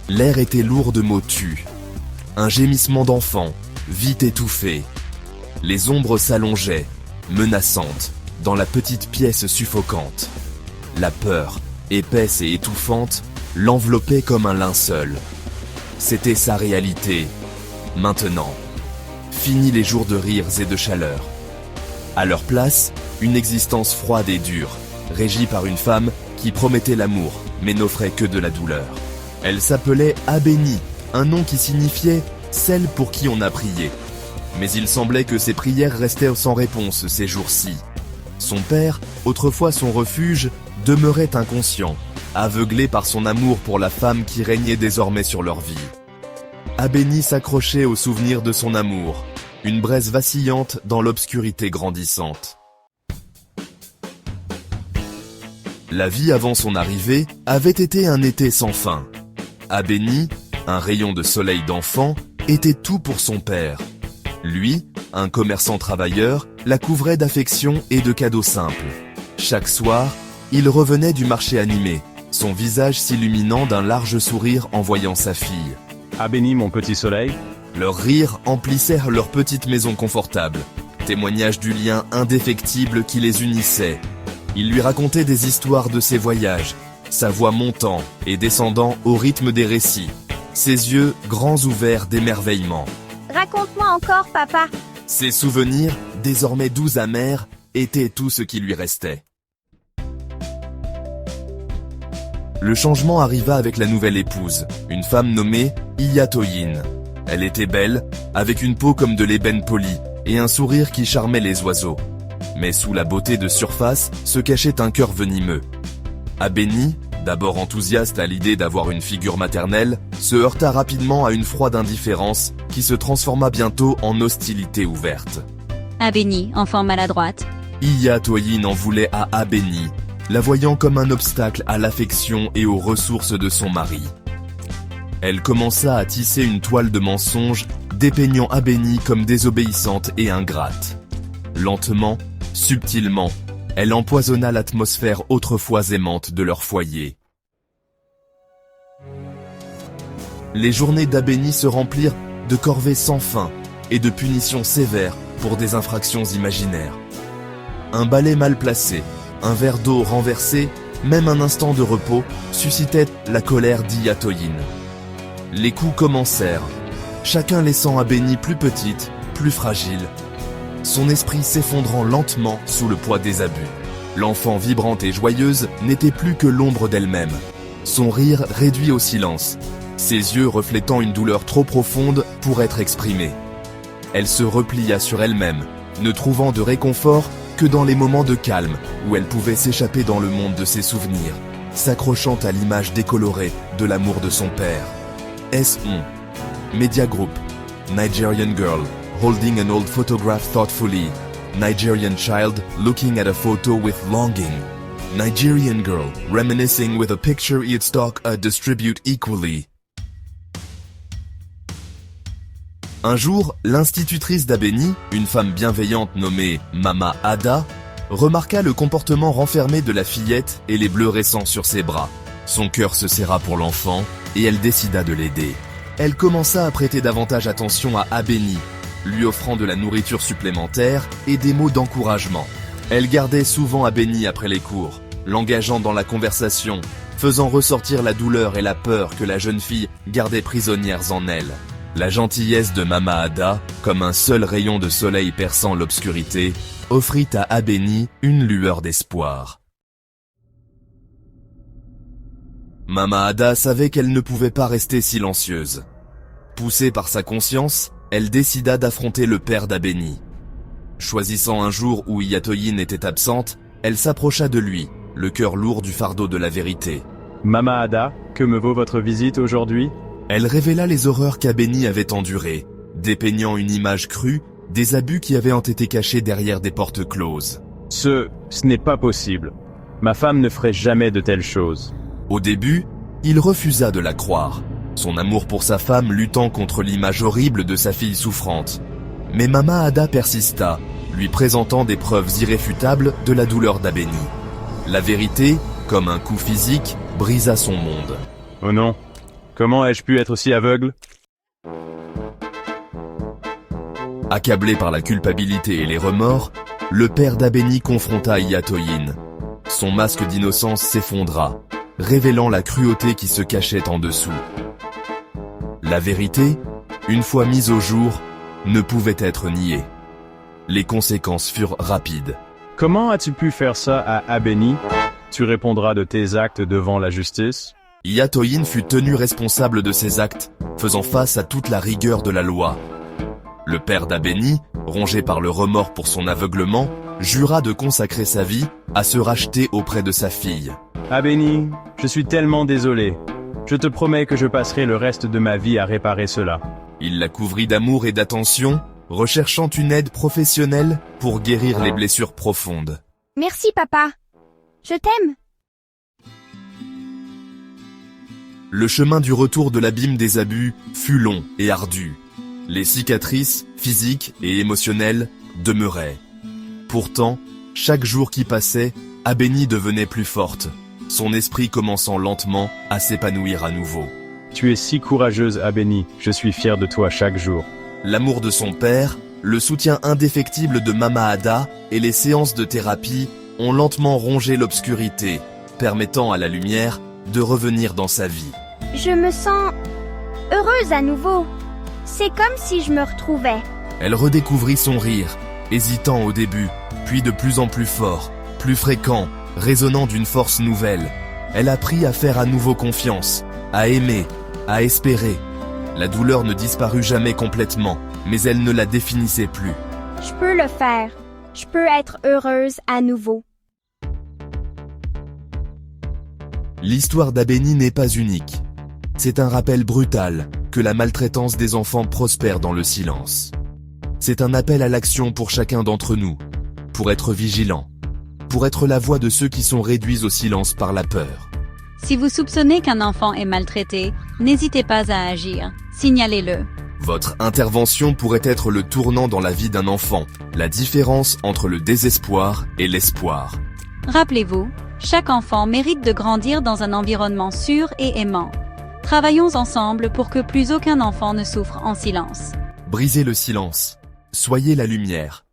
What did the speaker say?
L'air était lourd de mots tus. Un gémissement d'enfant, vite étouffé. Les ombres s'allongeaient, menaçantes, dans la petite pièce suffocante. La peur, épaisse et étouffante, l'enveloppait comme un linceul. C'était sa réalité. Maintenant. Fini les jours de rires et de chaleur. À leur place, une existence froide et dure, régie par une femme qui promettait l'amour, mais n'offrait que de la douleur. Elle s'appelait Abénie, un nom qui signifiait « celle pour qui on a prié ». Mais il semblait que ses prières restaient sans réponse ces jours-ci. Son père, autrefois son refuge, demeurait inconscient, aveuglé par son amour pour la femme qui régnait désormais sur leur vie. Abénie s'accrochait au souvenir de son amour, une braise vacillante dans l'obscurité grandissante. La vie avant son arrivée avait été un été sans fin. Abénie, un rayon de soleil d'enfant, était tout pour son père. Lui, un commerçant travailleur, la couvrait d'affection et de cadeaux simples. Chaque soir, il revenait du marché animé, son visage s'illuminant d'un large sourire en voyant sa fille. « Abénie, mon petit soleil ?» Leurs rires emplissèrent leur petite maison confortable, témoignage du lien indéfectible qui les unissait. Il lui racontait des histoires de ses voyages, sa voix montant et descendant au rythme des récits, ses yeux grands ouverts d'émerveillement. « Raconte-moi encore, papa !» Ses souvenirs, désormais doux amers, étaient tout ce qui lui restait. Le changement arriva avec la nouvelle épouse, une femme nommée Iyatoyin. Elle était belle, avec une peau comme de l'ébène poli et un sourire qui charmait les oiseaux. Mais sous la beauté de surface se cachait un cœur venimeux. Abénie, d'abord enthousiaste à l'idée d'avoir une figure maternelle, se heurta rapidement à une froide indifférence qui se transforma bientôt en hostilité ouverte. Abénie, enfant maladroite. Iyatoyin en voulait à Abénie, la voyant comme un obstacle à l'affection et aux ressources de son mari. Elle commença à tisser une toile de mensonges, dépeignant Abénie comme désobéissante et ingrate. Lentement, subtilement, elle empoisonna l'atmosphère autrefois aimante de leur foyer. Les journées d'Abénie se remplirent de corvées sans fin et de punitions sévères pour des infractions imaginaires. Un balai mal placé, un verre d'eau renversé, même un instant de repos, suscitait la colère d'Iyatoyin. Les coups commencèrent, chacun laissant Abénie plus petite, plus fragile, son esprit s'effondrant lentement sous le poids des abus. L'enfant vibrante et joyeuse n'était plus que l'ombre d'elle-même, son rire réduit au silence, ses yeux reflétant une douleur trop profonde pour être exprimée. Elle se replia sur elle-même, ne trouvant de réconfort que dans les moments de calme où elle pouvait s'échapper dans le monde de ses souvenirs, s'accrochant à l'image décolorée de l'amour de son père. S.On. Media Group. Nigerian girl, holding an old photograph thoughtfully. Nigerian child, looking at a photo with longing. Nigerian girl, reminiscing with a picture he'd stock distribute equally. Un jour, l'institutrice d'Abénie, une femme bienveillante nommée Mama Ada, remarqua le comportement renfermé de la fillette et les bleus récents sur ses bras. Son cœur se serra pour l'enfant et elle décida de l'aider. Elle commença à prêter davantage attention à Abénie, lui offrant de la nourriture supplémentaire et des mots d'encouragement. Elle gardait souvent Abénie après les cours, l'engageant dans la conversation, faisant ressortir la douleur et la peur que la jeune fille gardait prisonnières en elle. La gentillesse de Mama Ada, comme un seul rayon de soleil perçant l'obscurité, offrit à Abénie une lueur d'espoir. Mama Ada savait qu'elle ne pouvait pas rester silencieuse. Poussée par sa conscience, elle décida d'affronter le père d'Abénie. Choisissant un jour où Iyatoyin était absente, elle s'approcha de lui, le cœur lourd du fardeau de la vérité. « Mama Ada, que me vaut votre visite aujourd'hui ?» Elle révéla les horreurs qu'Abénie avait endurées, dépeignant une image crue des abus qui avaient été cachés derrière des portes closes. Ce n'est pas possible. Ma femme ne ferait jamais de telles choses. Au début, il refusa de la croire, son amour pour sa femme luttant contre l'image horrible de sa fille souffrante. Mais Mama Ada persista, lui présentant des preuves irréfutables de la douleur d'Abénie. La vérité, comme un coup physique, brisa son monde. Oh non, Comment ai-je pu être aussi aveugle? Accablé par la culpabilité et les remords, le père d'Abeni confronta Iyatoyin. Son masque d'innocence s'effondra, révélant la cruauté qui se cachait en dessous. La vérité, une fois mise au jour, ne pouvait être niée. Les conséquences furent rapides. Comment as-tu pu faire ça à Abeni? Tu répondras de tes actes devant la justice? Iyatoyin fut tenu responsable de ses actes, faisant face à toute la rigueur de la loi. Le père d'Abeni, rongé par le remords pour son aveuglement, jura de consacrer sa vie à se racheter auprès de sa fille. Abeni, je suis tellement désolé. Je te promets que je passerai le reste de ma vie à réparer cela. Il la couvrit d'amour et d'attention, recherchant une aide professionnelle pour guérir les blessures profondes. Merci, papa. Je t'aime. Le chemin du retour de l'abîme des abus fut long et ardu. Les cicatrices, physiques et émotionnelles, demeuraient. Pourtant, chaque jour qui passait, Abeni devenait plus forte, son esprit commençant lentement à s'épanouir à nouveau. Tu es si courageuse, Abeni. Je suis fier de toi chaque jour. L'amour de son père, le soutien indéfectible de Mama Ada et les séances de thérapie ont lentement rongé l'obscurité, permettant à la lumière de revenir dans sa vie. Je me sens heureuse à nouveau. C'est comme si je me retrouvais. Elle redécouvrit son rire, hésitant au début, puis de plus en plus fort, plus fréquent, résonnant d'une force nouvelle. Elle apprit à faire à nouveau confiance, à aimer, à espérer. La douleur ne disparut jamais complètement, mais elle ne la définissait plus. Je peux le faire. Je peux être heureuse à nouveau. L'histoire d'Abeni n'est pas unique. C'est un rappel brutal que la maltraitance des enfants prospère dans le silence. C'est un appel à l'action pour chacun d'entre nous, pour être vigilant, pour être la voix de ceux qui sont réduits au silence par la peur. Si vous soupçonnez qu'un enfant est maltraité, n'hésitez pas à agir. Signalez-le. Votre intervention pourrait être le tournant dans la vie d'un enfant, la différence entre le désespoir et l'espoir. Rappelez-vous, chaque enfant mérite de grandir dans un environnement sûr et aimant. Travaillons ensemble pour que plus aucun enfant ne souffre en silence. Brisez le silence. Soyez la lumière.